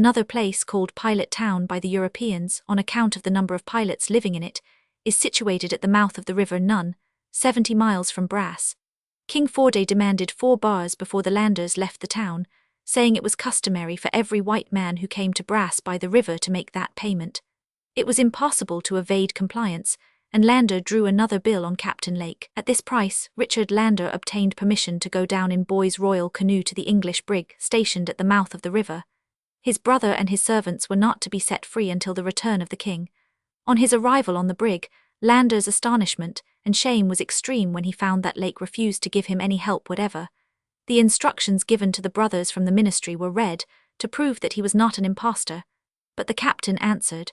Another place called Pilot Town by the Europeans, on account of the number of pilots living in it, is situated at the mouth of the river Nun, 70 miles from Brass. King Forday demanded 4 bars before the landers left the town, saying it was customary for every white man who came to Brass by the river to make that payment. It was impossible to evade compliance, and Lander drew another bill on Captain Lake. At this price, Richard Lander obtained permission to go down in Boy's royal canoe to the English brig stationed at the mouth of the river. His brother and his servants were not to be set free until the return of the king. On his arrival on the brig, Lander's astonishment and shame was extreme when he found that Lake refused to give him any help whatever. The instructions given to the brothers from the ministry were read, to prove that he was not an impostor, but the captain answered,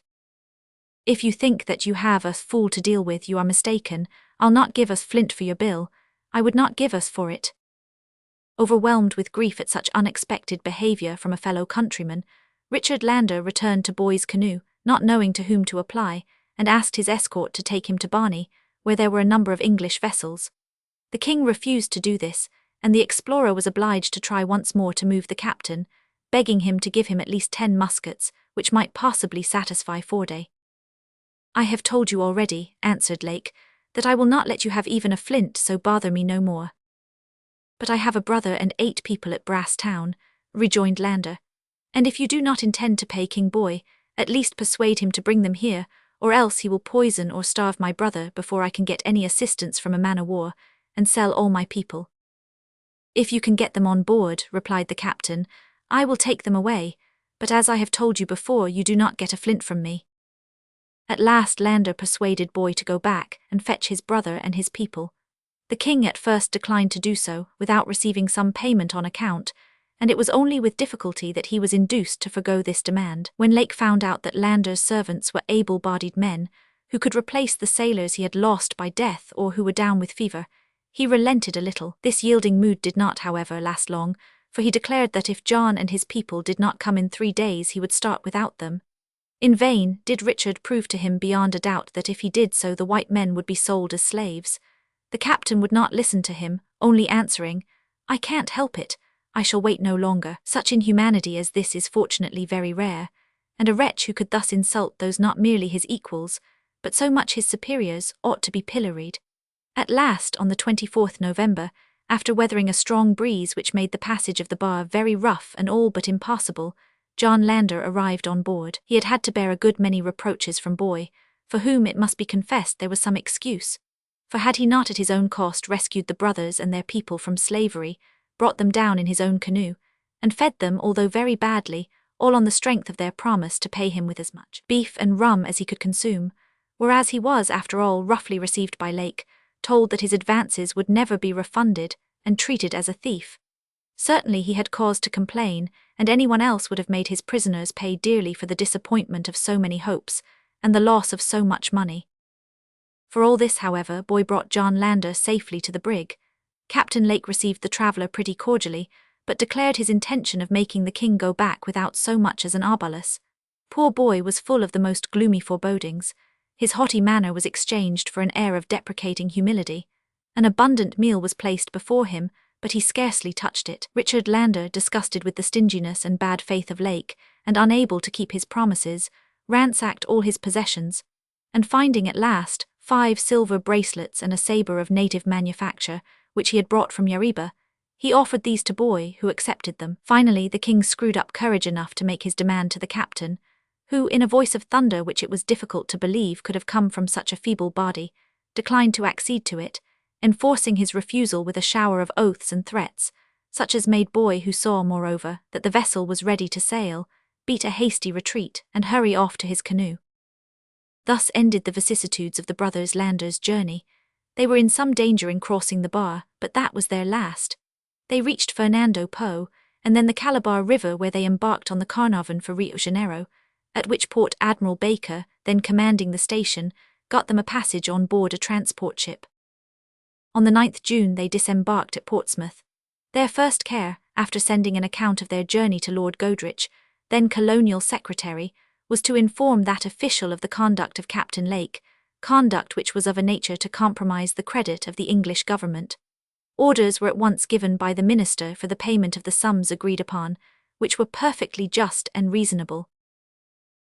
"If you think that you have a fool to deal with, you are mistaken. I'll not give us flint for your bill. I would not give us for it." Overwhelmed with grief at such unexpected behavior from a fellow countryman, Richard Lander returned to Boy's canoe, not knowing to whom to apply, and asked his escort to take him to Barney, where there were a number of English vessels. The king refused to do this, and the explorer was obliged to try once more to move the captain, begging him to give him at least 10 muskets, which might possibly satisfy Forday. "I have told you already," answered Lake, "that I will not let you have even a flint, so bother me no more." "But I have a brother and 8 people at Brass Town," rejoined Lander, "and if you do not intend to pay King Boy, at least persuade him to bring them here, or else he will poison or starve my brother before I can get any assistance from a man-o'-war, and sell all my people." "If you can get them on board," replied the captain, "I will take them away, but as I have told you before, you do not get a flint from me." At last Lander persuaded Boy to go back and fetch his brother and his people. The king at first declined to do so, without receiving some payment on account, and it was only with difficulty that he was induced to forgo this demand. When Lake found out that Lander's servants were able-bodied men, who could replace the sailors he had lost by death or who were down with fever, he relented a little. This yielding mood did not, however, last long, for he declared that if John and his people did not come in 3 days he would start without them. In vain did Richard prove to him beyond a doubt that if he did so the white men would be sold as slaves. The captain would not listen to him, only answering, "I can't help it, I shall wait no longer." Such inhumanity as this is fortunately very rare, and a wretch who could thus insult those not merely his equals, but so much his superiors, ought to be pilloried. At last, on the 24th November, after weathering a strong breeze which made the passage of the bar very rough and all but impossible, John Lander arrived on board. He had had to bear a good many reproaches from Boy, for whom it must be confessed there was some excuse. For had he not at his own cost rescued the brothers and their people from slavery, brought them down in his own canoe, and fed them, although very badly, all on the strength of their promise to pay him with as much beef and rum as he could consume, whereas he was, after all, roughly received by Lake, told that his advances would never be refunded, and treated as a thief. Certainly he had cause to complain, and anyone else would have made his prisoners pay dearly for the disappointment of so many hopes, and the loss of so much money. For all this, however, Boy brought John Lander safely to the brig. Captain Lake received the traveller pretty cordially, but declared his intention of making the king go back without so much as an arbalus. Poor Boy was full of the most gloomy forebodings. His haughty manner was exchanged for an air of deprecating humility. An abundant meal was placed before him, but he scarcely touched it. Richard Lander, disgusted with the stinginess and bad faith of Lake, and unable to keep his promises, ransacked all his possessions, and finding at last 5 silver bracelets and a sabre of native manufacture, which he had brought from Yariba, he offered these to Boy, who accepted them. Finally, the king screwed up courage enough to make his demand to the captain, who, in a voice of thunder which it was difficult to believe could have come from such a feeble body, declined to accede to it, enforcing his refusal with a shower of oaths and threats, such as made Boy, who saw, moreover, that the vessel was ready to sail, beat a hasty retreat and hurry off to his canoe. Thus ended the vicissitudes of the brothers Lander's journey. They were in some danger in crossing the bar, but that was their last. They reached Fernando Po, and then the Calabar River, where they embarked on the Carnarvon for Rio Janeiro, at which port Admiral Baker, then commanding the station, got them a passage on board a transport ship. On the 9th June they disembarked at Portsmouth. Their first care, after sending an account of their journey to Lord Goderich, then Colonial Secretary, was to inform that official of the conduct of Captain Lake, conduct which was of a nature to compromise the credit of the English government. Orders were at once given by the minister for the payment of the sums agreed upon, which were perfectly just and reasonable.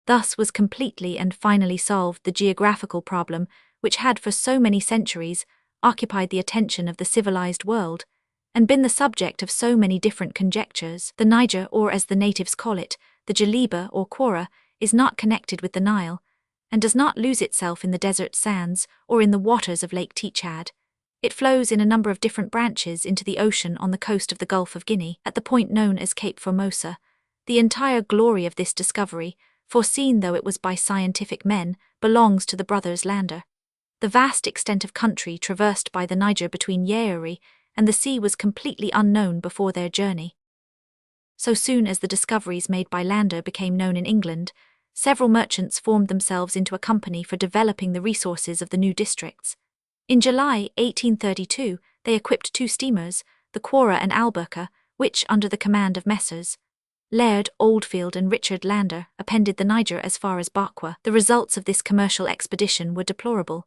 Thus was completely and finally solved the geographical problem which had for so many centuries occupied the attention of the civilized world, and been the subject of so many different conjectures. The Niger, or as the natives call it, the Jaliba or Quora, is not connected with the Nile, and does not lose itself in the desert sands or in the waters of Lake Tchad. It flows in a number of different branches into the ocean on the coast of the Gulf of Guinea, at the point known as Cape Formosa. The entire glory of this discovery, foreseen though it was by scientific men, belongs to the brothers Lander. The vast extent of country traversed by the Niger between Yaouri and the sea was completely unknown before their journey. So soon as the discoveries made by Lander became known in England, several merchants formed themselves into a company for developing the resources of the new districts. In July 1832, they equipped 2 steamers, the Quora and Alberca, which, under the command of Messrs. Laird, Oldfield and Richard Lander, appended the Niger as far as Bakwa. The results of this commercial expedition were deplorable.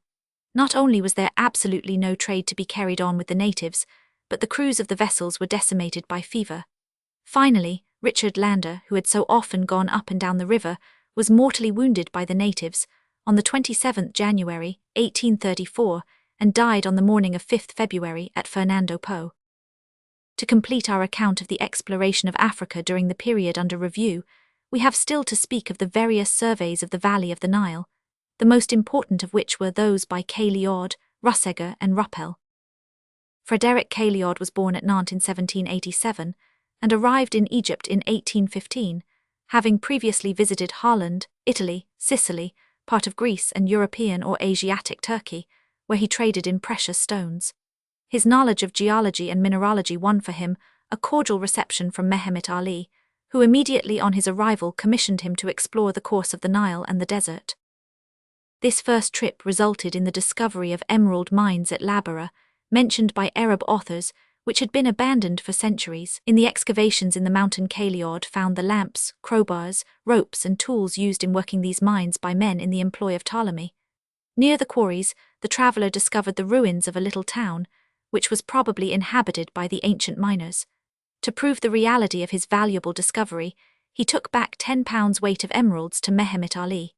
Not only was there absolutely no trade to be carried on with the natives, but the crews of the vessels were decimated by fever. Finally, Richard Lander, who had so often gone up and down the river, was mortally wounded by the natives on the 27th January, 1834, and died on the morning of 5th February at Fernando Po. To complete our account of the exploration of Africa during the period under review, we have still to speak of the various surveys of the valley of the Nile, the most important of which were those by Cailliaud, Russeger and Ruppel. Frederick Cailliaud was born at Nantes in 1787 and arrived in Egypt in 1815, having previously visited Holland, Italy, Sicily, part of Greece and European or Asiatic Turkey, where he traded in precious stones. His knowledge of geology and mineralogy won for him a cordial reception from Mehemet Ali, who immediately on his arrival commissioned him to explore the course of the Nile and the desert. This first trip resulted in the discovery of emerald mines at Labara, mentioned by Arab authors, which had been abandoned for centuries. In the excavations in the mountain Cailliaud found the lamps, crowbars, ropes and tools used in working these mines by men in the employ of Ptolemy. Near the quarries, the traveller discovered the ruins of a little town, which was probably inhabited by the ancient miners. To prove the reality of his valuable discovery, he took back 10 pounds weight of emeralds to Mehemet Ali.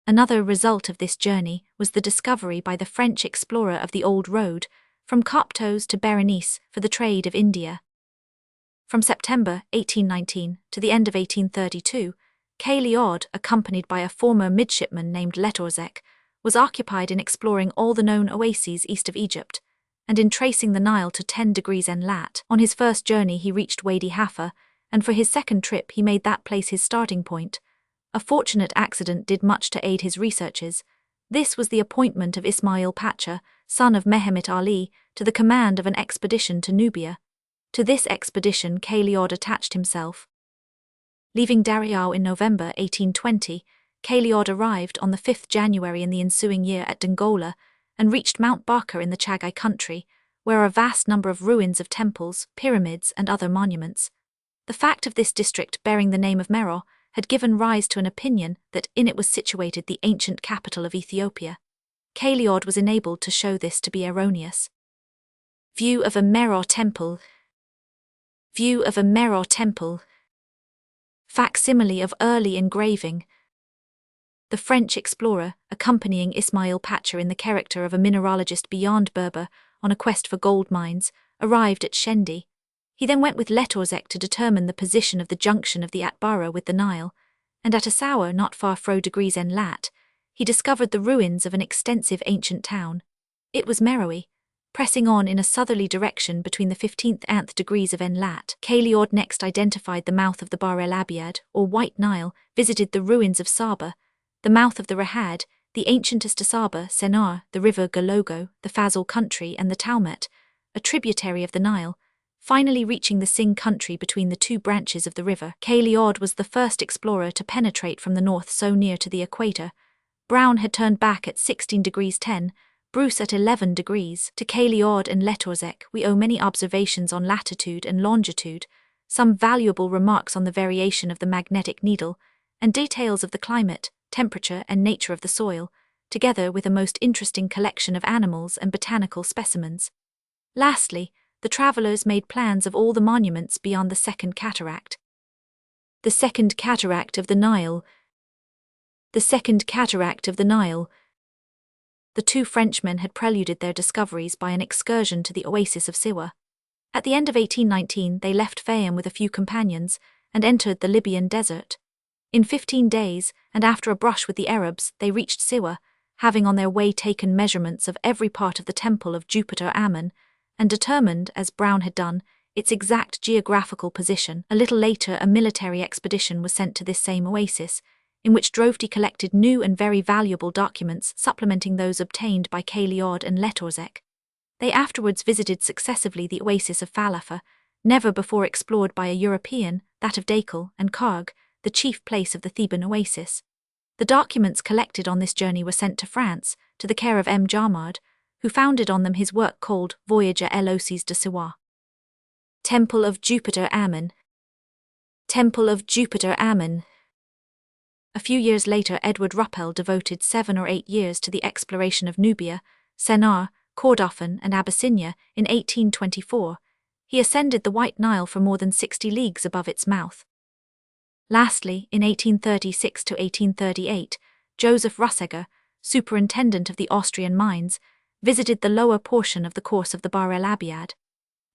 Another result of this journey was the discovery by the French explorer of the Old Road, from Coptos to Berenice, for the trade of India. From September 1819 to the end of 1832, Cailliaud, accompanied by a former midshipman named Letorzec, was occupied in exploring all the known oases east of Egypt, and in tracing the Nile to 10 degrees en lat. On his first journey he reached Wadi Halfa, and for his second trip he made that place his starting point. A fortunate accident did much to aid his researches. This was the appointment of Ismail Pacha, son of Mehemet Ali, to the command of an expedition to Nubia. To this expedition Cailliaud attached himself. Leaving Dariao in November 1820, Cailliaud arrived on the 5th January in the ensuing year at Dongola, and reached Mount Barker in the Chagai country, where are a vast number of ruins of temples, pyramids and other monuments. The fact of this district bearing the name of Meroe had given rise to an opinion that in it was situated the ancient capital of Ethiopia. Cailliaud was enabled to show this to be erroneous. View of a Meroe temple. View of a Meroe temple. Facsimile of early engraving. The French explorer, accompanying Ismail Pacha in the character of a mineralogist beyond Berber on a quest for gold mines, arrived at Shendi. He then went with Letorzec to determine the position of the junction of the Atbara with the Nile, and at Essaouira, not far from degrees en lat, he discovered the ruins of an extensive ancient town. It was Meroe. Pressing on in a southerly direction between the 15th and 9th degrees of en lat, Cailliaud next identified the mouth of the Bahr el Abiad, or White Nile, visited the ruins of Saba, the mouth of the Rahad, the ancientest Asaba, Sennar, the river Gologo, the Fazal country and the Taumet, a tributary of the Nile, finally reaching the Sing country between the 2 branches of the river. Cailliaud was the first explorer to penetrate from the north so near to the equator. Brown had turned back at 16 degrees 10, Bruce at 11 degrees. To Cailliaud and Letorzec we owe many observations on latitude and longitude, some valuable remarks on the variation of the magnetic needle, and details of the climate, temperature and nature of the soil, together with a most interesting collection of animals and botanical specimens. Lastly, the travellers made plans of all the monuments beyond the Second Cataract. The Second Cataract of the Nile. The Second Cataract of the Nile. The two Frenchmen had preluded their discoveries by an excursion to the oasis of Siwa. At the end of 1819 they left Fayum with a few companions and entered the Libyan desert. In 15 days, and after a brush with the Arabs, they reached Siwa, having on their way taken measurements of every part of the temple of Jupiter Ammon, and determined, as Brown had done, its exact geographical position. A little later a military expedition was sent to this same oasis, in which Drovty collected new and very valuable documents supplementing those obtained by Cailliaud and Letorzec. They afterwards visited successively the oasis of Falafa, never before explored by a European, that of Dakel, and Karg, the chief place of the Theban oasis. The documents collected on this journey were sent to France, to the care of M. Jarmard, who founded on them his work called Voyage à l'Oasis de Siwa. Temple of Jupiter Ammon. Temple of Jupiter Ammon. A few years later Edward Ruppel devoted 7 or 8 years to the exploration of Nubia, Sennaar, Kordofan and Abyssinia in 1824. He ascended the White Nile for more than 60 leagues above its mouth. Lastly, in 1836 to 1838, Joseph Russegger, superintendent of the Austrian mines, visited the lower portion of the course of the Bahr el Abiad.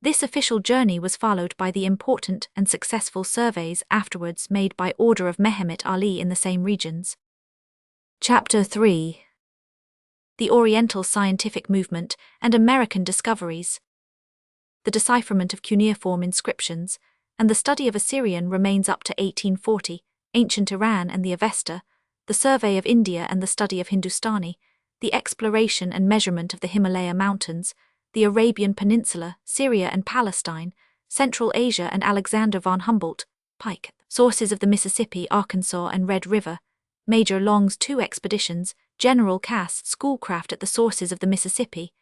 This official journey was followed by the important and successful surveys afterwards made by order of Mehemet Ali in the same regions. Chapter 3. The Oriental Scientific Movement and American Discoveries. The decipherment of cuneiform inscriptions and the study of Assyrian remains up to 1840, ancient Iran and the Avesta, the survey of India and the study of Hindustani, the exploration and measurement of the Himalaya Mountains, the Arabian Peninsula, Syria and Palestine, Central Asia and Alexander von Humboldt, Pike, sources of the Mississippi, Arkansas and Red River, Major Long's 2 expeditions, General Cass' schoolcraft at the sources of the Mississippi,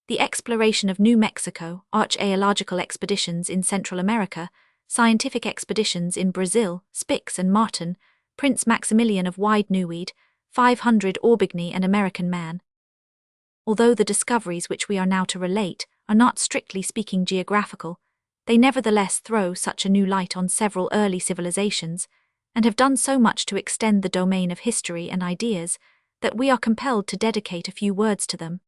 the exploration of New Mexico, archaeological expeditions in Central America, scientific expeditions in Brazil, Spix and Martin, Prince Maximilian of Wide Neuwied, 500 Aubigny and American Man. Although the discoveries which we are now to relate are not strictly speaking geographical, they nevertheless throw such a new light on several early civilizations, and have done so much to extend the domain of history and ideas, that we are compelled to dedicate a few words to them.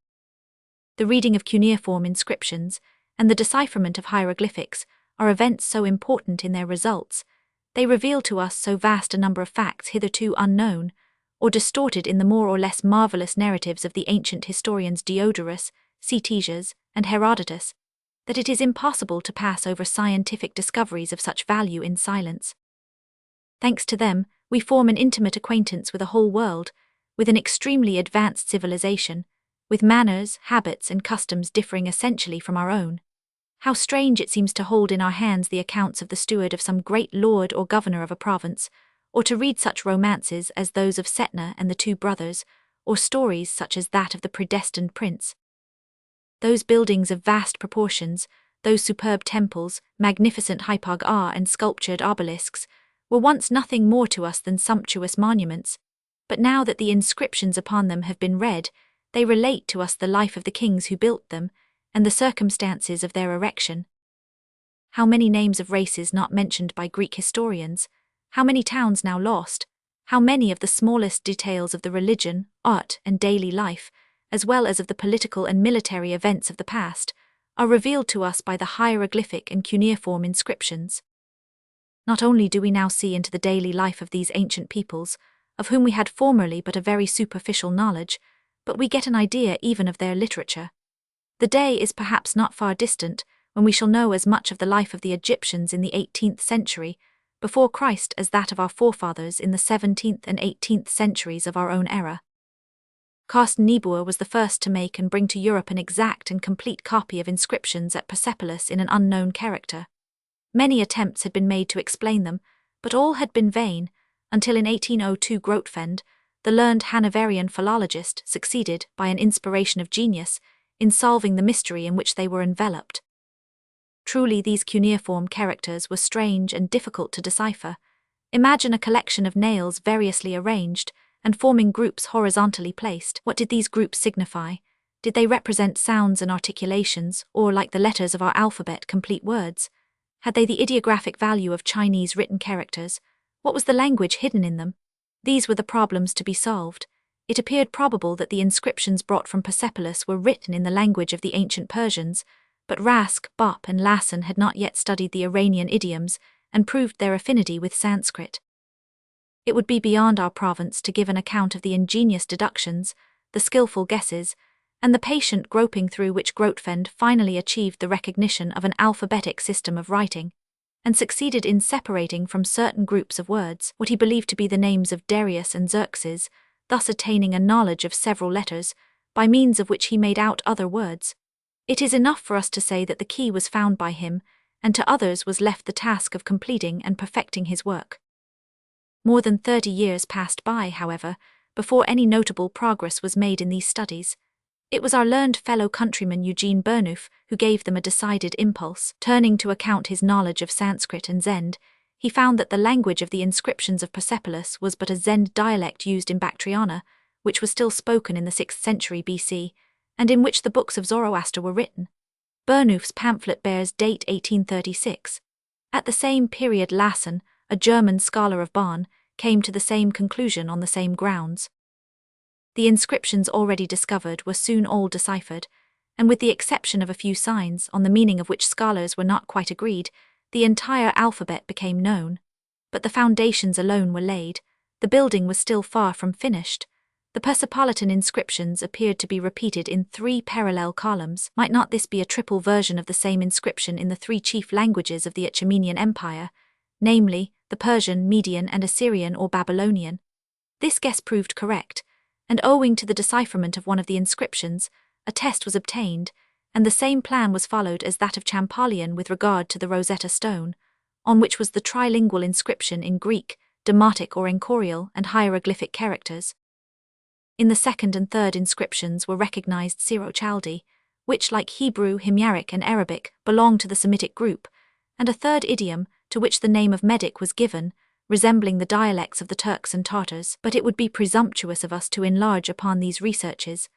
The reading of cuneiform inscriptions and the decipherment of hieroglyphics are events so important in their results, they reveal to us so vast a number of facts hitherto unknown, or distorted in the more or less marvelous narratives of the ancient historians Diodorus, Ctesias, and Herodotus, that it is impossible to pass over scientific discoveries of such value in silence. Thanks to them, we form an intimate acquaintance with a whole world, with an extremely advanced civilization, with manners, habits, and customs differing essentially from our own. How strange it seems to hold in our hands the accounts of the steward of some great lord or governor of a province, or to read such romances as those of Setna and the 2 brothers, or stories such as that of the predestined prince. Those buildings of vast proportions, those superb temples, magnificent hypog-ah and sculptured obelisks, were once nothing more to us than sumptuous monuments, but now that the inscriptions upon them have been read, they relate to us the life of the kings who built them, and the circumstances of their erection. How many names of races not mentioned by Greek historians, how many towns now lost, how many of the smallest details of the religion, art, and daily life, as well as of the political and military events of the past, are revealed to us by the hieroglyphic and cuneiform inscriptions. Not only do we now see into the daily life of these ancient peoples, of whom we had formerly but a very superficial knowledge, but we get an idea even of their literature. The day is perhaps not far distant when we shall know as much of the life of the Egyptians in the 18th century, before Christ, as that of our forefathers in the 17th and 18th centuries of our own era. Carsten Niebuhr was the first to make and bring to Europe an exact and complete copy of inscriptions at Persepolis in an unknown character. Many attempts had been made to explain them, but all had been vain, until in 1802 Grotefend, the learned Hanoverian philologist, succeeded, by an inspiration of genius, in solving the mystery in which they were enveloped. Truly these cuneiform characters were strange and difficult to decipher. Imagine a collection of nails variously arranged, and forming groups horizontally placed. What did these groups signify? Did they represent sounds and articulations, or, like the letters of our alphabet, complete words? Had they the ideographic value of Chinese written characters, What was the language hidden in them? These were the problems to be solved. It appeared probable that the inscriptions brought from Persepolis were written in the language of the ancient Persians, but Rask, Bopp, and Lassen had not yet studied the Iranian idioms and proved their affinity with Sanskrit. It would be beyond our province to give an account of the ingenious deductions, the skillful guesses, and the patient groping through which Grotefend finally achieved the recognition of an alphabetic system of writing, and succeeded in separating from certain groups of words what he believed to be the names of Darius and Xerxes, thus attaining a knowledge of several letters, by means of which he made out other words. It is enough for us to say that the key was found by him, and to others was left the task of completing and perfecting his work. More than 30 years passed by, however, before any notable progress was made in these studies. It was our learned fellow countryman Eugene Burnouf who gave them a decided impulse. Turning to account his knowledge of Sanskrit and Zend, he found that the language of the inscriptions of Persepolis was but a Zend dialect used in Bactriana, which was still spoken in the 6th century BC, and in which the books of Zoroaster were written. Burnouf's pamphlet bears date 1836. At the same period Lassen, a German scholar of Bonn, came to the same conclusion on the same grounds. The inscriptions already discovered were soon all deciphered, and with the exception of a few signs, on the meaning of which scholars were not quite agreed, the entire alphabet became known. But the foundations alone were laid. The building was still far from finished. The Persepolitan inscriptions appeared to be repeated in 3 parallel columns. Might not this be a triple version of the same inscription in the 3 chief languages of the Achaemenian Empire, namely, the Persian, Median, and Assyrian or Babylonian? This guess proved correct, and owing to the decipherment of one of the inscriptions, a test was obtained, and the same plan was followed as that of Champollion with regard to the Rosetta Stone, on which was the trilingual inscription in Greek, Demotic or Enchorial, and hieroglyphic characters. In the 2nd and 3rd inscriptions were recognized Syro-Chaldee, which, like Hebrew, Himyaric, and Arabic, belonged to the Semitic group, and a third idiom, to which the name of Medic was given, resembling the dialects of the Turks and Tartars. But it would be presumptuous of us to enlarge upon these researches.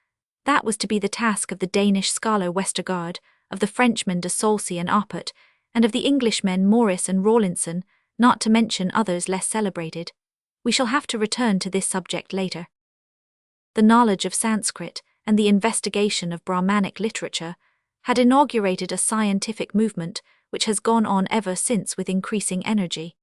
That was to be the task of the Danish scholar Westergaard, of the Frenchmen de Saulcy and Appert, and of the Englishmen Morris and Rawlinson, not to mention others less celebrated. We shall have to return to this subject later. The knowledge of Sanskrit and the investigation of Brahmanic literature had inaugurated a scientific movement which has gone on ever since with increasing energy.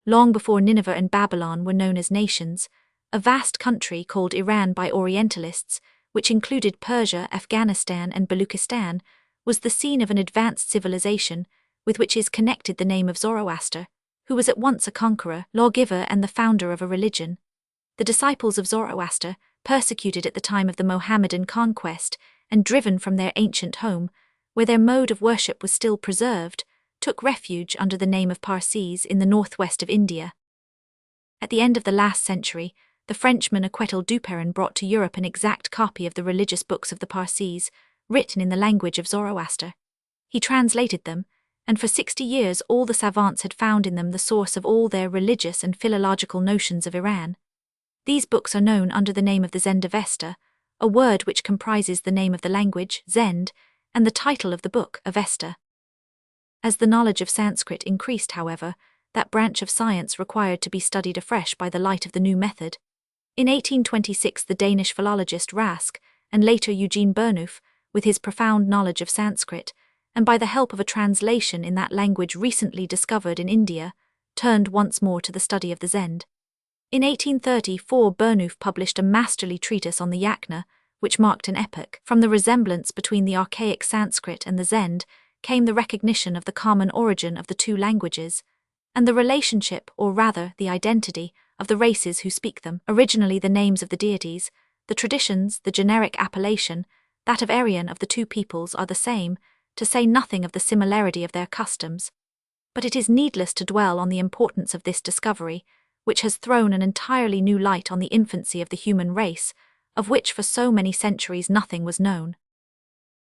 Long before Nineveh and Babylon were known as nations, a vast country called Iran by Orientalists, which included Persia, Afghanistan, and Baluchistan, was the scene of an advanced civilization with which is connected the name of Zoroaster, who was at once a conqueror, lawgiver, and the founder of a religion. The disciples of Zoroaster, persecuted at the time of the Mohammedan conquest and driven from their ancient home, where their mode of worship was still preserved, took refuge under the name of Parsees in the northwest of India. At the end of the last century, the Frenchman Aquetil Duperron brought to Europe an exact copy of the religious books of the Parsees, written in the language of Zoroaster. He translated them, and for 60 years all the savants had found in them the source of all their religious and philological notions of Iran. These books are known under the name of the Zend-Avesta, a word which comprises the name of the language, Zend, and the title of the book, Avesta. As the knowledge of Sanskrit increased, however, that branch of science required to be studied afresh by the light of the new method. In 1826 the Danish philologist Rask, and later Eugene Burnouf, with his profound knowledge of Sanskrit, and by the help of a translation in that language recently discovered in India, turned once more to the study of the Zend. In 1834 Burnouf published a masterly treatise on the Yachna, which marked an epoch. From the resemblance between the archaic Sanskrit and the Zend came the recognition of the common origin of the 2 languages, and the relationship, or rather the identity, of the races who speak them. Originally the names of the deities, the traditions, the generic appellation, that of Aryan of the 2 peoples are the same, to say nothing of the similarity of their customs. But it is needless to dwell on the importance of this discovery, which has thrown an entirely new light on the infancy of the human race, of which for so many centuries nothing was known.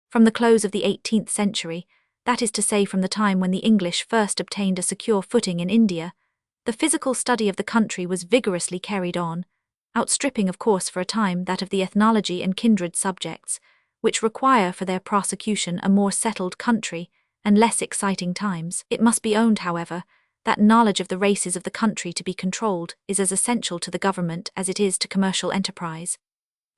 From the close of the 18th century, that is to say from the time when the English first obtained a secure footing in India, the physical study of the country was vigorously carried on, outstripping of course for a time that of the ethnology and kindred subjects, which require for their prosecution a more settled country and less exciting times. It must be owned, however, that knowledge of the races of the country to be controlled is as essential to the government as it is to commercial enterprise.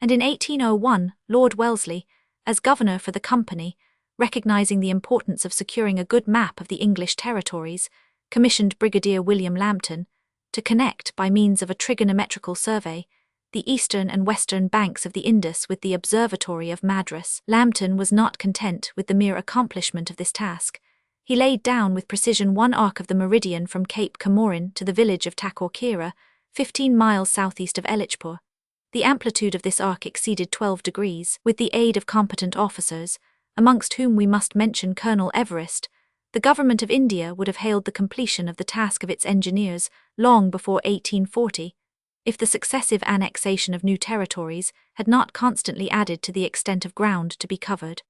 And in 1801, Lord Wellesley, as governor for the company, recognizing the importance of securing a good map of the English territories, commissioned Brigadier William Lambton to connect, by means of a trigonometrical survey, the eastern and western banks of the Indus with the Observatory of Madras. Lambton was not content with the mere accomplishment of this task. He laid down with precision one arc of the meridian from Cape Comorin to the village of Takorkira, 15 miles southeast of Elichpur. The amplitude of this arc exceeded 12 degrees. With the aid of competent officers, amongst whom we must mention Colonel Everest, the government of India would have hailed the completion of the task of its engineers long before 1840, if the successive annexation of new territories had not constantly added to the extent of ground to be covered.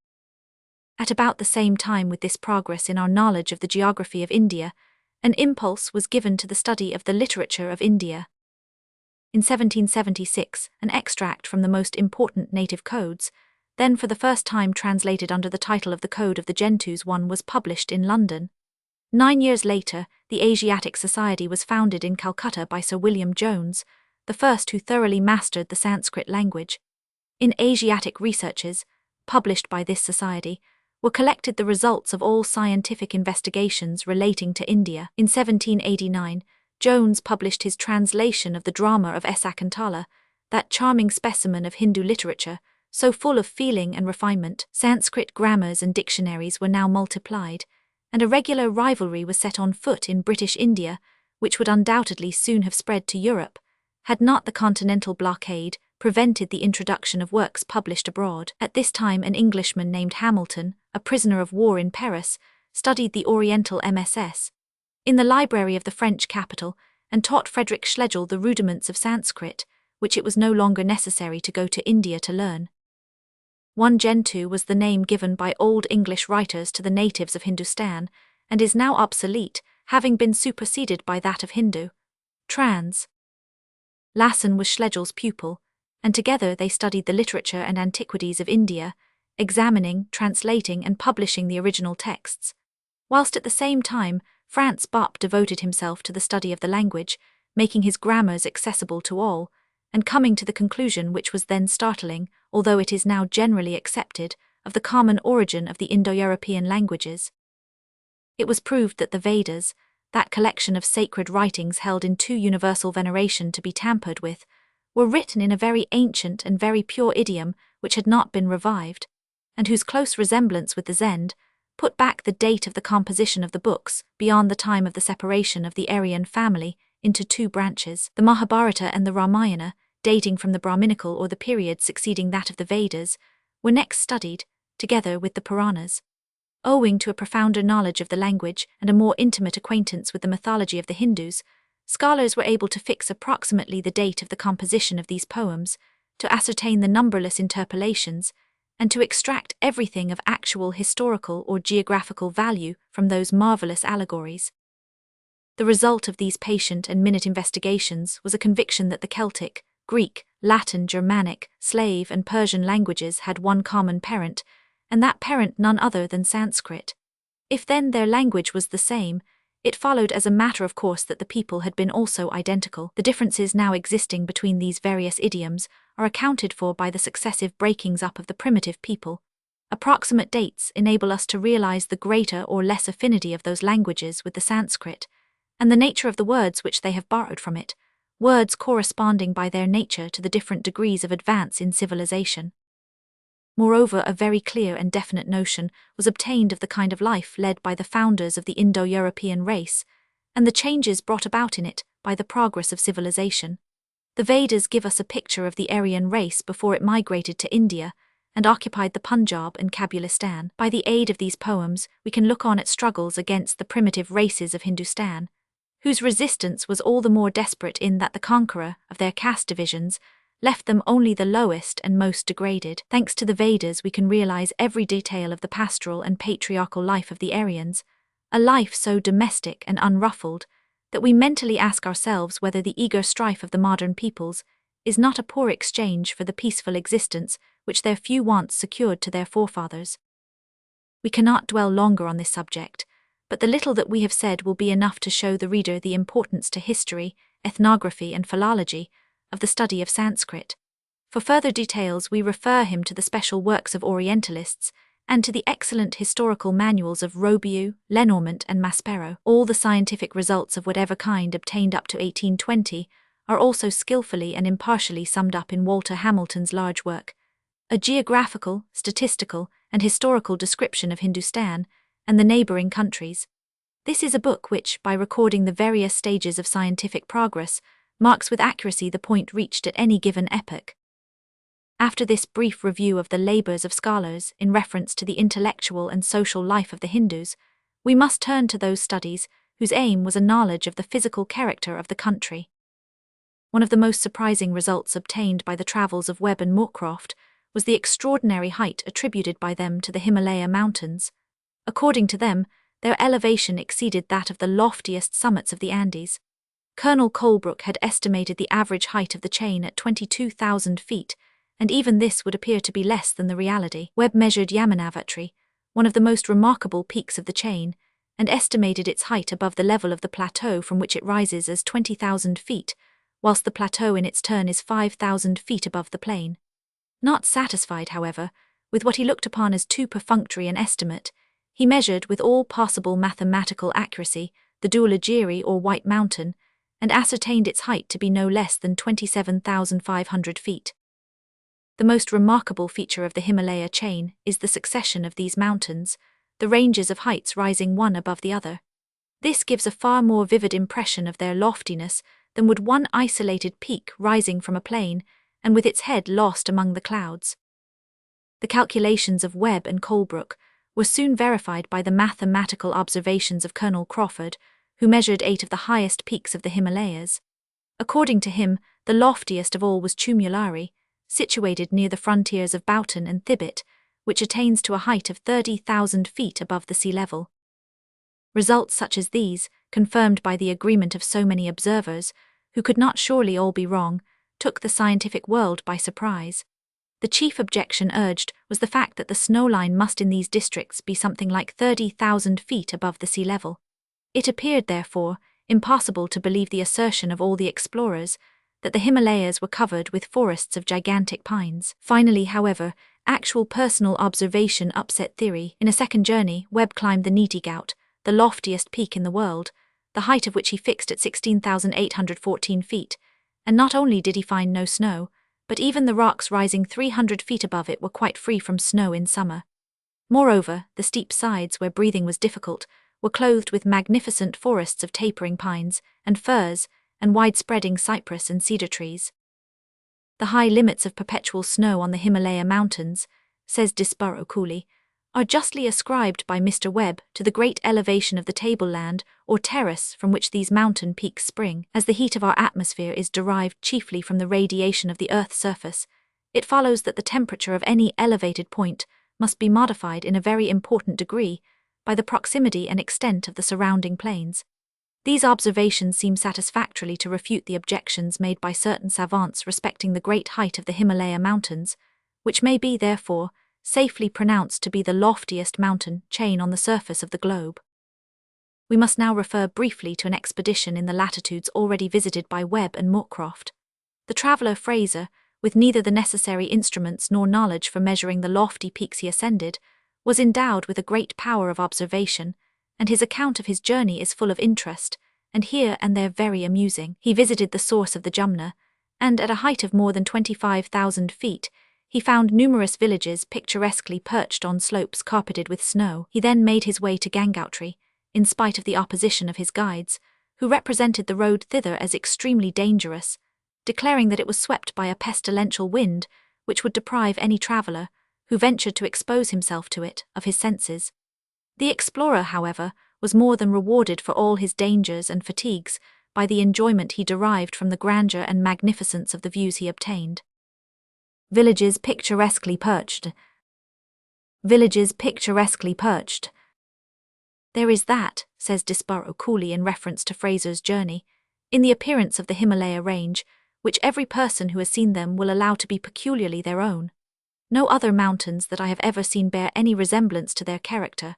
At about the same time with this progress in our knowledge of the geography of India, an impulse was given to the study of the literature of India. In 1776, an extract from the most important native codes, then for the first time translated under the title of the Code of the Gentoos I, was published in London. 9 years later, the Asiatic Society was founded in Calcutta by Sir William Jones, the first who thoroughly mastered the Sanskrit language. In Asiatic Researches, published by this society, were collected the results of all scientific investigations relating to India. In 1789, Jones published his translation of the drama of Sakuntala, that charming specimen of Hindu literature, so full of feeling and refinement. Sanskrit grammars and dictionaries were now multiplied, and a regular rivalry was set on foot in British India, which would undoubtedly soon have spread to Europe, had not the continental blockade prevented the introduction of works published abroad. At this time an Englishman named Hamilton, a prisoner of war in Paris, studied the Oriental MSS in the library of the French capital and taught Frederick Schlegel the rudiments of Sanskrit, which it was no longer necessary to go to India to learn. One Gentoo was the name given by Old English writers to the natives of Hindustan, and is now obsolete, having been superseded by that of Hindu. Trans. Lassen was Schlegel's pupil, and together they studied the literature and antiquities of India, examining, translating and publishing the original texts, whilst at the same time Franz Bopp devoted himself to the study of the language, making his grammars accessible to all, and coming to the conclusion, which was then startling, although it is now generally accepted, of the common origin of the Indo-European languages. It was proved that the Vedas, that collection of sacred writings held in too universal veneration to be tampered with, were written in a very ancient and very pure idiom which had not been revived, and whose close resemblance with the Zend put back the date of the composition of the books beyond the time of the separation of the Aryan family into two branches, the Mahabharata and the Ramayana, dating from the Brahminical or the period succeeding that of the Vedas, were next studied, together with the Puranas. Owing to a profounder knowledge of the language and a more intimate acquaintance with the mythology of the Hindus, scholars were able to fix approximately the date of the composition of these poems, to ascertain the numberless interpolations, and to extract everything of actual historical or geographical value from those marvelous allegories. The result of these patient and minute investigations was a conviction that the Celtic, Greek, Latin, Germanic, Slave and Persian languages had one common parent, and that parent none other than Sanskrit. If then their language was the same, it followed as a matter of course that the people had been also identical. The differences now existing between these various idioms are accounted for by the successive breakings up of the primitive people. Approximate dates enable us to realize the greater or less affinity of those languages with the Sanskrit, and the nature of the words which they have borrowed from it, words corresponding by their nature to the different degrees of advance in civilization. Moreover, a very clear and definite notion was obtained of the kind of life led by the founders of the Indo-European race, and the changes brought about in it by the progress of civilization. The Vedas give us a picture of the Aryan race before it migrated to India and occupied the Punjab and Kabulistan. By the aid of these poems, we can look on at struggles against the primitive races of Hindustan, whose resistance was all the more desperate in that the conqueror of their caste divisions left them only the lowest and most degraded. Thanks to the Vedas we can realize every detail of the pastoral and patriarchal life of the Aryans, a life so domestic and unruffled that we mentally ask ourselves whether the eager strife of the modern peoples is not a poor exchange for the peaceful existence which their few wants secured to their forefathers. We cannot dwell longer on this subject, but the little that we have said will be enough to show the reader the importance to history, ethnography, and philology of the study of Sanskrit. For further details, we refer him to the special works of Orientalists and to the excellent historical manuals of Robiou, Lenormant, and Maspero. All the scientific results of whatever kind obtained up to 1820 are also skillfully and impartially summed up in Walter Hamilton's large work, A Geographical, Statistical, and Historical Description of Hindustan and the Neighbouring Countries. This is a book which, by recording the various stages of scientific progress, marks with accuracy the point reached at any given epoch. After this brief review of the labours of scholars in reference to the intellectual and social life of the Hindus, we must turn to those studies whose aim was a knowledge of the physical character of the country. One of the most surprising results obtained by the travels of Webb and Moorcroft was the extraordinary height attributed by them to the Himalaya mountains. According to them, their elevation exceeded that of the loftiest summits of the Andes. Colonel Colebrook had estimated the average height of the chain at 22,000 feet, and even this would appear to be less than the reality. Webb measured Yamunavatri, one of the most remarkable peaks of the chain, and estimated its height above the level of the plateau from which it rises as 20,000 feet, whilst the plateau in its turn is 5,000 feet above the plain. Not satisfied, however, with what he looked upon as too perfunctory an estimate, he measured with all possible mathematical accuracy the Dhulagiri or White Mountain, and ascertained its height to be no less than 27,500 feet. The most remarkable feature of the Himalaya chain is the succession of these mountains, the ranges of heights rising one above the other. This gives a far more vivid impression of their loftiness than would one isolated peak rising from a plain and with its head lost among the clouds. The calculations of Webb and Colebrook were soon verified by the mathematical observations of Colonel Crawford, who measured 8 of the highest peaks of the Himalayas. According to him, the loftiest of all was Chumulari, situated near the frontiers of Bhutan and Tibet, which attains to a height of 30,000 feet above the sea level. Results such as these, confirmed by the agreement of so many observers, who could not surely all be wrong, took the scientific world by surprise. The chief objection urged was the fact that the snow line must in these districts be something like 30,000 feet above the sea level. It appeared, therefore, impossible to believe the assertion of all the explorers that the Himalayas were covered with forests of gigantic pines. Finally, however, actual personal observation upset theory. In a second journey, Webb climbed the Nitigout, the loftiest peak in the world, the height of which he fixed at 16,814 feet, and not only did he find no snow, but even the rocks rising 300 feet above it were quite free from snow in summer. Moreover, the steep sides, where breathing was difficult, were clothed with magnificent forests of tapering pines and firs and wide-spreading cypress and cedar trees. The high limits of perpetual snow on the Himalaya mountains, says Disborough Cooley, are justly ascribed by Mr. Webb to the great elevation of the tableland or terrace from which these mountain peaks spring. As the heat of our atmosphere is derived chiefly from the radiation of the Earth's surface, it follows that the temperature of any elevated point must be modified in a very important degree by the proximity and extent of the surrounding plains. These observations seem satisfactorily to refute the objections made by certain savants respecting the great height of the Himalaya mountains, which may be, therefore, safely pronounced to be the loftiest mountain chain on the surface of the globe. We must now refer briefly to an expedition in the latitudes already visited by Webb and Moorcroft. The traveller Fraser, with neither the necessary instruments nor knowledge for measuring the lofty peaks he ascended, was endowed with a great power of observation, and his account of his journey is full of interest, and here and there very amusing. He visited the source of the Jumna, and at a height of more than 25,000 feet, he found numerous villages picturesquely perched on slopes carpeted with snow. He then made his way to Gangoutri, in spite of the opposition of his guides, who represented the road thither as extremely dangerous, declaring that it was swept by a pestilential wind which would deprive any traveller, who ventured to expose himself to it, of his senses. The explorer, however, was more than rewarded for all his dangers and fatigues by the enjoyment he derived from the grandeur and magnificence of the views he obtained. Villages picturesquely perched. Villages picturesquely perched. There is that, says Disborough Cooley in reference to Fraser's journey, in the appearance of the Himalaya range, which every person who has seen them will allow to be peculiarly their own. No other mountains that I have ever seen bear any resemblance to their character,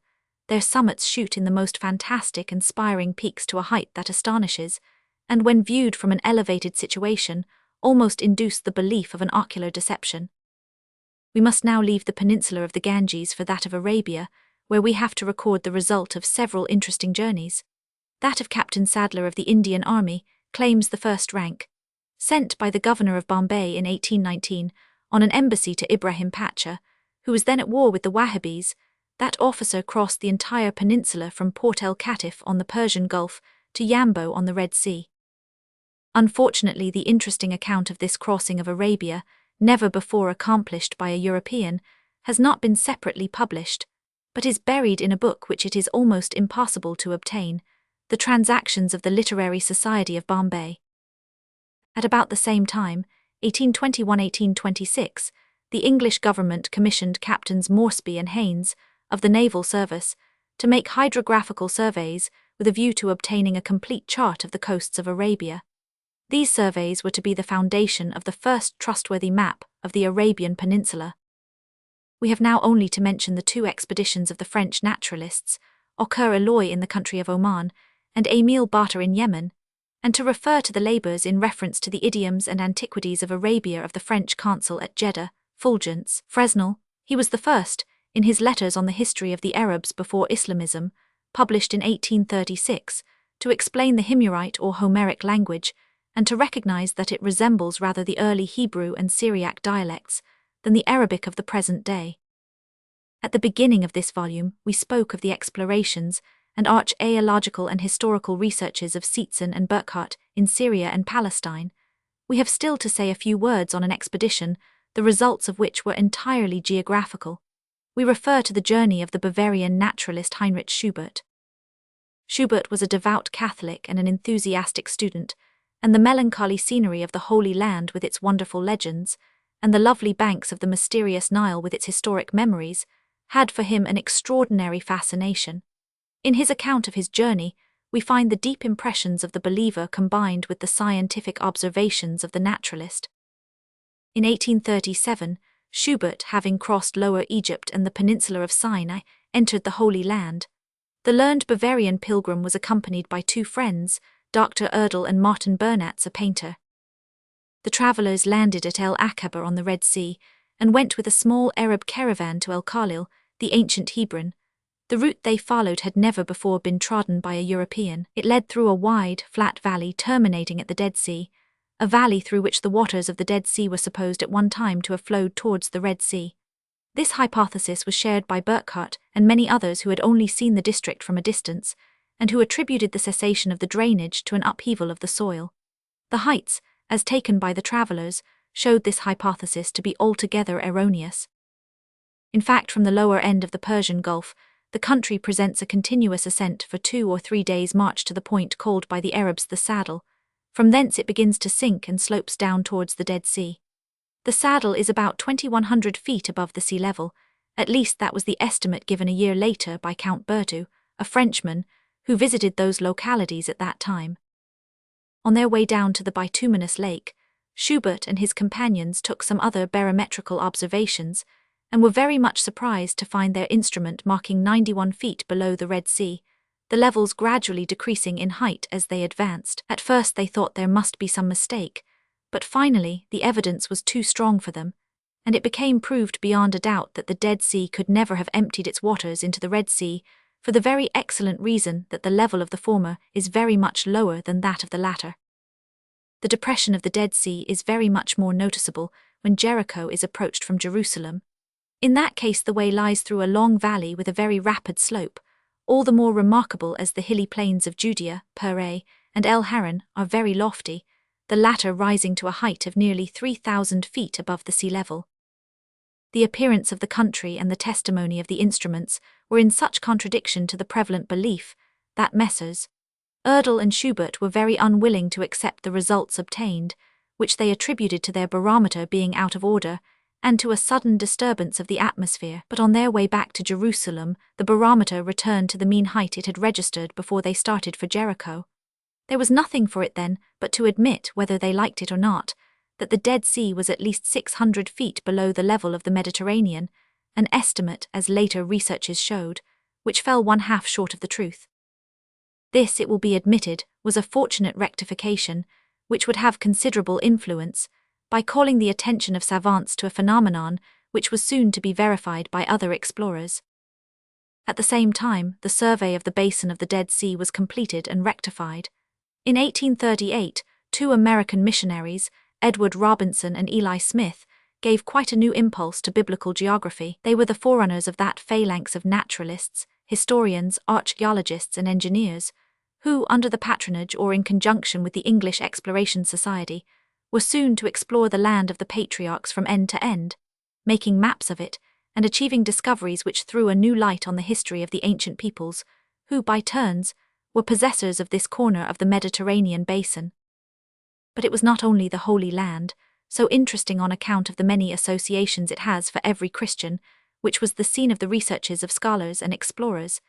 Their summits shoot in the most fantastic and spiraling peaks to a height that astonishes, and when viewed from an elevated situation, almost induce the belief of an ocular deception. We must now leave the peninsula of the Ganges for that of Arabia, where we have to record the result of several interesting journeys. That of Captain Sadler of the Indian Army claims the first rank. Sent by the governor of Bombay in 1819 on an embassy to Ibrahim Pacha, who was then at war with the Wahhabis, that officer crossed the entire peninsula from Port El Katif on the Persian Gulf to Yambo on the Red Sea. Unfortunately, the interesting account of this crossing of Arabia, never before accomplished by a European, has not been separately published, but is buried in a book which it is almost impossible to obtain, the Transactions of the Literary Society of Bombay. At about the same time, 1821–1826, the English government commissioned Captains Moresby and Haynes, of the Naval Service, to make hydrographical surveys with a view to obtaining a complete chart of the coasts of Arabia. These surveys were to be the foundation of the first trustworthy map of the Arabian Peninsula. We have now only to mention the two expeditions of the French naturalists, Okur Eloy in the country of Oman, and Émile Barta in Yemen, and to refer to the labours in reference to the idioms and antiquities of Arabia of the French consul at Jeddah, Fulgence, Fresnel. He was the first, in his Letters on the History of the Arabs Before Islamism, published in 1836, to explain the Himyarite or Homeric language, and to recognize that it resembles rather the early Hebrew and Syriac dialects than the Arabic of the present day. At the beginning of this volume, we spoke of the explorations and archaeological and historical researches of Seetzen and Burckhardt in Syria and Palestine. We have still to say a few words on an expedition, the results of which were entirely geographical. We refer to the journey of the Bavarian naturalist Heinrich Schubert. Schubert was a devout Catholic and an enthusiastic student, and the melancholy scenery of the Holy Land with its wonderful legends, and the lovely banks of the mysterious Nile with its historic memories, had for him an extraordinary fascination. In his account of his journey, we find the deep impressions of the believer combined with the scientific observations of the naturalist. In 1837, Schubert, having crossed Lower Egypt and the peninsula of Sinai, entered the Holy Land. The learned Bavarian pilgrim was accompanied by two friends, Dr. Erdel and Martin Bernatz, a painter. The travellers landed at El Aqaba on the Red Sea, and went with a small Arab caravan to El Khalil, the ancient Hebron. The route they followed had never before been trodden by a European. It led through a wide, flat valley terminating at the Dead Sea, a valley through which the waters of the Dead Sea were supposed at one time to have flowed towards the Red Sea. This hypothesis was shared by Burckhardt and many others who had only seen the district from a distance, and who attributed the cessation of the drainage to an upheaval of the soil. The heights, as taken by the travellers, showed this hypothesis to be altogether erroneous. In fact, from the lower end of the Persian Gulf, the country presents a continuous ascent for 2 or 3 days' march to the point called by the Arabs the Saddle. From thence it begins to sink and slopes down towards the Dead Sea. The Saddle is about 2,100 feet above the sea level, at least that was the estimate given a year later by Count Berthoud, a Frenchman, who visited those localities at that time. On their way down to the bituminous lake, Schubert and his companions took some other barometrical observations, and were very much surprised to find their instrument marking 91 feet below the Red Sea, the levels gradually decreasing in height as they advanced. At first they thought there must be some mistake, but finally the evidence was too strong for them, and it became proved beyond a doubt that the Dead Sea could never have emptied its waters into the Red Sea, for the very excellent reason that the level of the former is very much lower than that of the latter. The depression of the Dead Sea is very much more noticeable when Jericho is approached from Jerusalem. In that case the way lies through a long valley with a very rapid slope, all the more remarkable as the hilly plains of Judea, Pere, and El Haran are very lofty, the latter rising to a height of nearly 3,000 feet above the sea level. The appearance of the country and the testimony of the instruments were in such contradiction to the prevalent belief that Messrs. Erdel and Schubert were very unwilling to accept the results obtained, which they attributed to their barometer being out of order, and to a sudden disturbance of the atmosphere. But on their way back to Jerusalem, the barometer returned to the mean height it had registered before they started for Jericho. There was nothing for it then but to admit, whether they liked it or not, that the Dead Sea was at least 600 feet below the level of the Mediterranean, an estimate, as later researches showed, which fell one half short of the truth. This, it will be admitted, was a fortunate rectification, which would have considerable influence, by calling the attention of savants to a phenomenon which was soon to be verified by other explorers. At the same time, the survey of the basin of the Dead Sea was completed and rectified. In 1838, two American missionaries, Edward Robinson and Eli Smith, gave quite a new impulse to biblical geography. They were the forerunners of that phalanx of naturalists, historians, archaeologists, and engineers, who, under the patronage or in conjunction with the English Exploration Society, were soon to explore the land of the patriarchs from end to end, making maps of it, and achieving discoveries which threw a new light on the history of the ancient peoples, who, by turns, were possessors of this corner of the Mediterranean basin. But it was not only the Holy Land, so interesting on account of the many associations it has for every Christian, which was the scene of the researches of scholars and explorers.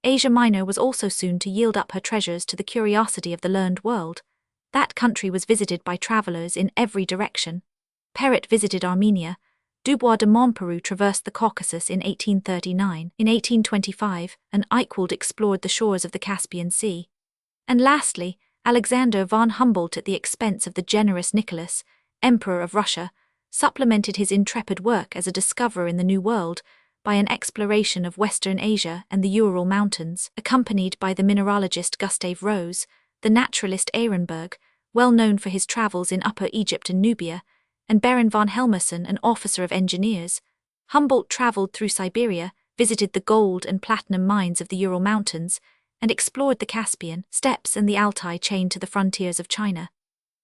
Asia Minor was also soon to yield up her treasures to the curiosity of the learned world. That country was visited by travelers in every direction. Perret visited Armenia, Dubois de Montperu traversed the Caucasus in 1839. In 1825, an Eichwald explored the shores of the Caspian Sea. And lastly, Alexander von Humboldt, at the expense of the generous Nicholas, Emperor of Russia, supplemented his intrepid work as a discoverer in the New World by an exploration of Western Asia and the Ural Mountains, accompanied by the mineralogist Gustave Rose, the naturalist Ehrenberg, well known for his travels in Upper Egypt and Nubia, and Baron von Helmersen, an officer of engineers. Humboldt traveled through Siberia, visited the gold and platinum mines of the Ural Mountains, and explored the Caspian steppes and the Altai chain to the frontiers of China.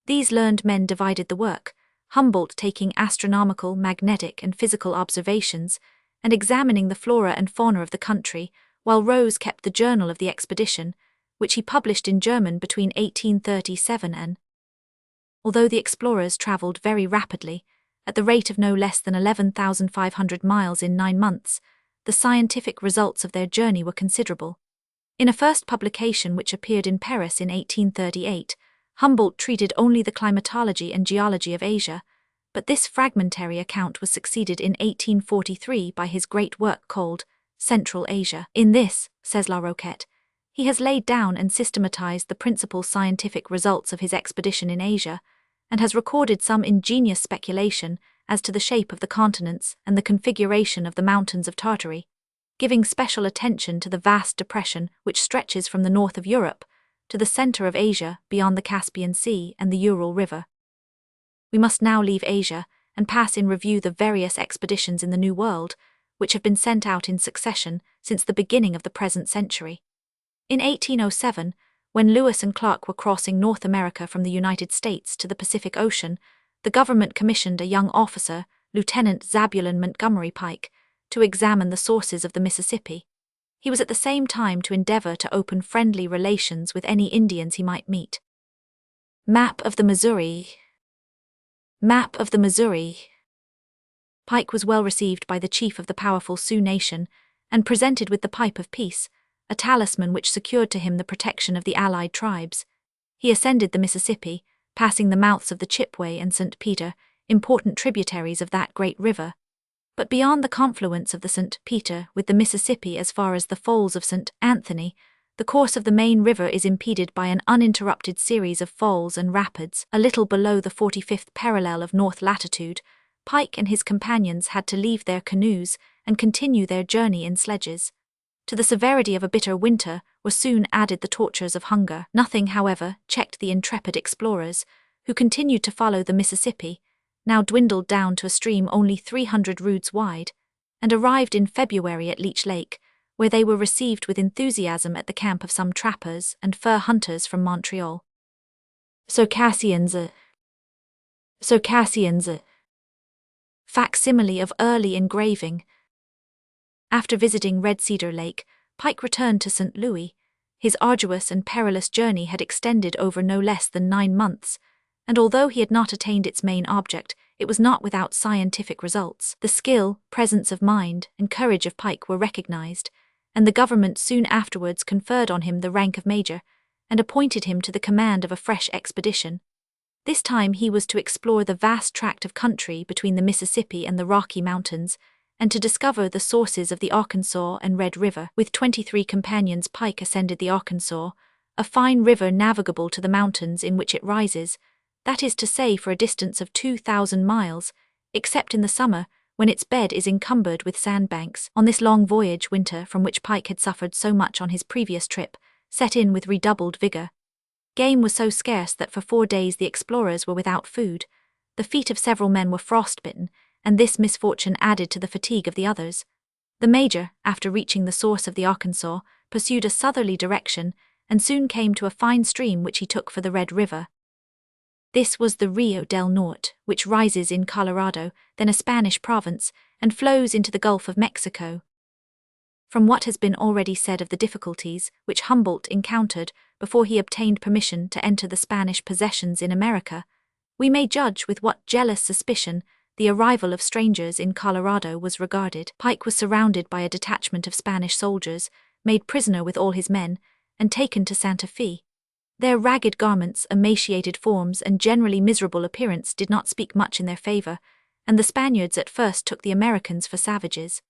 These learned men divided the work, Humboldt taking astronomical, magnetic, and physical observations, and examining the flora and fauna of the country, while Rose kept the journal of the expedition, which he published in German between 1837 and. Although the explorers travelled very rapidly, at the rate of no less than 11,500 miles in 9 months, the scientific results of their journey were considerable. In a first publication which appeared in Paris in 1838, Humboldt treated only the climatology and geology of Asia, but this fragmentary account was succeeded in 1843 by his great work called Central Asia. In this, says La Roquette, he has laid down and systematized the principal scientific results of his expedition in Asia, and has recorded some ingenious speculation as to the shape of the continents and the configuration of the mountains of Tartary, giving special attention to the vast depression which stretches from the north of Europe to the center of Asia beyond the Caspian Sea and the Ural River. We must now leave Asia and pass in review the various expeditions in the New World, which have been sent out in succession since the beginning of the present century. In 1807, when Lewis and Clark were crossing North America from the United States to the Pacific Ocean, the government commissioned a young officer, Lieutenant Zabulon Montgomery Pike, to examine the sources of the Mississippi. He was at the same time to endeavor to open friendly relations with any Indians he might meet. Map of the Missouri. Map of the Missouri. Pike was well received by the chief of the powerful Sioux nation, and presented with the pipe of peace, a talisman which secured to him the protection of the allied tribes. He ascended the Mississippi, passing the mouths of the Chippewa and St. Peter, important tributaries of that great river. But beyond the confluence of the St. Peter with the Mississippi as far as the falls of St. Anthony, the course of the main river is impeded by an uninterrupted series of falls and rapids. A little below the 45th parallel of north latitude, Pike and his companions had to leave their canoes and continue their journey in sledges. To the severity of a bitter winter were soon added the tortures of hunger. Nothing, however, checked the intrepid explorers, who continued to follow the Mississippi, now dwindled down to a stream only 300 roods wide, and arrived in February at Leech Lake, where they were received with enthusiasm at the camp of some trappers and fur hunters from Montreal. Circassians. Facsimile of early engraving. After visiting Red Cedar Lake, Pike returned to St. Louis. His arduous and perilous journey had extended over no less than 9 months, and although he had not attained its main object, it was not without scientific results. The skill, presence of mind, and courage of Pike were recognized, and the government soon afterwards conferred on him the rank of major, and appointed him to the command of a fresh expedition. This time he was to explore the vast tract of country between the Mississippi and the Rocky Mountains, and to discover the sources of the Arkansas and Red River. With 23 companions, Pike ascended the Arkansas, a fine river navigable to the mountains in which it rises, that is to say for a distance of 2,000 miles, except in the summer, when its bed is encumbered with sandbanks. On this long voyage, winter, from which Pike had suffered so much on his previous trip, set in with redoubled vigor. Game was so scarce that for 4 days the explorers were without food. The feet of several men were frostbitten, and this misfortune added to the fatigue of the others. The major, after reaching the source of the Arkansas, pursued a southerly direction, and soon came to a fine stream which he took for the Red River. This was the Rio del Norte, which rises in Colorado, then a Spanish province, and flows into the Gulf of Mexico. From what has been already said of the difficulties which Humboldt encountered before he obtained permission to enter the Spanish possessions in America, we may judge with what jealous suspicion the arrival of strangers in Colorado was regarded. Pike was surrounded by a detachment of Spanish soldiers, made prisoner with all his men, and taken to Santa Fe. Their ragged garments, emaciated forms, and generally miserable appearance did not speak much in their favor, and the Spaniards at first took the Americans for savages.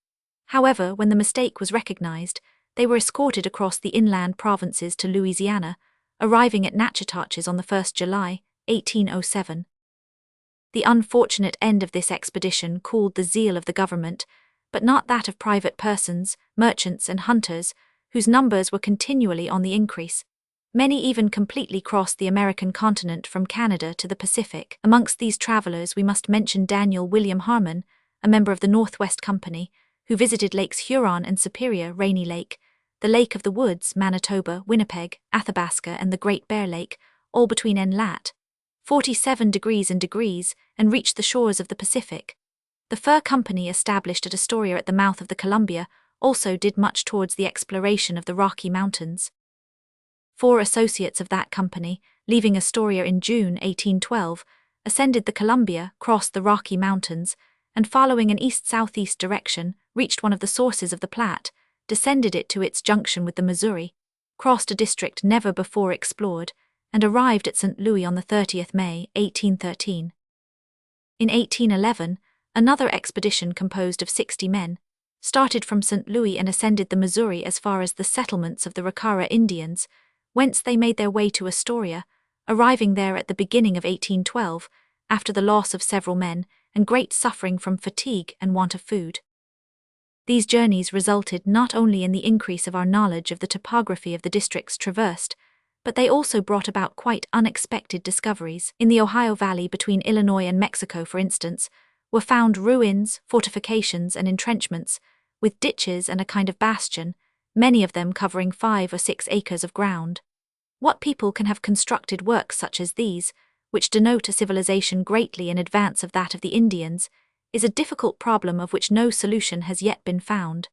However, when the mistake was recognized, they were escorted across the inland provinces to Louisiana, arriving at Natchitoches on the 1st July, 1807. The unfortunate end of this expedition cooled the zeal of the government, but not that of private persons, merchants, and hunters, whose numbers were continually on the increase. Many even completely crossed the American continent from Canada to the Pacific. Amongst these travelers we must mention Daniel William Harmon, a member of the Northwest Company, who visited Lakes Huron and Superior, Rainy Lake, the Lake of the Woods, Manitoba, Winnipeg, Athabasca, and the Great Bear Lake, all between N-lat. 47 degrees and reached the shores of the Pacific. The Fur Company, established at Astoria at the mouth of the Columbia, also did much towards the exploration of the Rocky Mountains. 4 associates of that company, leaving Astoria in June 1812, ascended the Columbia, crossed the Rocky Mountains, and following an east-southeast direction, reached one of the sources of the Platte, descended it to its junction with the Missouri, crossed a district never before explored, and arrived at St. Louis on the 30th May, 1813. In 1811, another expedition composed of 60 men started from St. Louis and ascended the Missouri as far as the settlements of the Racara Indians, whence they made their way to Astoria, arriving there at the beginning of 1812, after the loss of several men and great suffering from fatigue and want of food. These journeys resulted not only in the increase of our knowledge of the topography of the districts traversed, but they also brought about quite unexpected discoveries. In the Ohio Valley between Illinois and Mexico, for instance, were found ruins, fortifications, and entrenchments, with ditches and a kind of bastion, many of them covering 5 or 6 acres of ground. What people can have constructed works such as these, which denote a civilization greatly in advance of that of the Indians, is a difficult problem of which no solution has yet been found.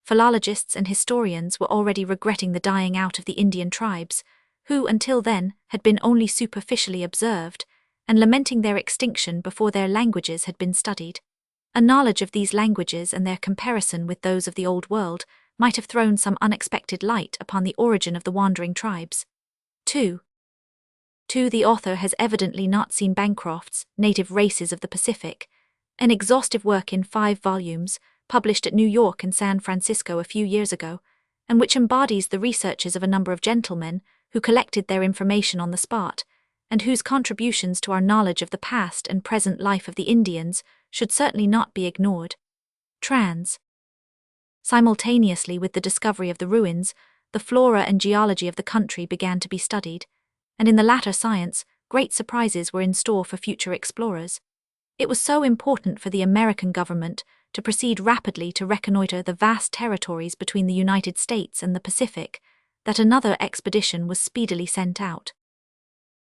Philologists and historians were already regretting the dying out of the Indian tribes, who until then had been only superficially observed, and lamenting their extinction before their languages had been studied. A knowledge of these languages and their comparison with those of the Old World might have thrown some unexpected light upon the origin of the wandering tribes. 2. The author has evidently not seen Bancroft's Native Races of the Pacific, an exhaustive work in 5 volumes, published at New York and San Francisco a few years ago, and which embodies the researches of a number of gentlemen who collected their information on the spot, and whose contributions to our knowledge of the past and present life of the Indians should certainly not be ignored. Simultaneously with the discovery of the ruins, the flora and geology of the country began to be studied, and in the latter science, great surprises were in store for future explorers. It was so important for the American government to proceed rapidly to reconnoiter the vast territories between the United States and the Pacific that another expedition was speedily sent out.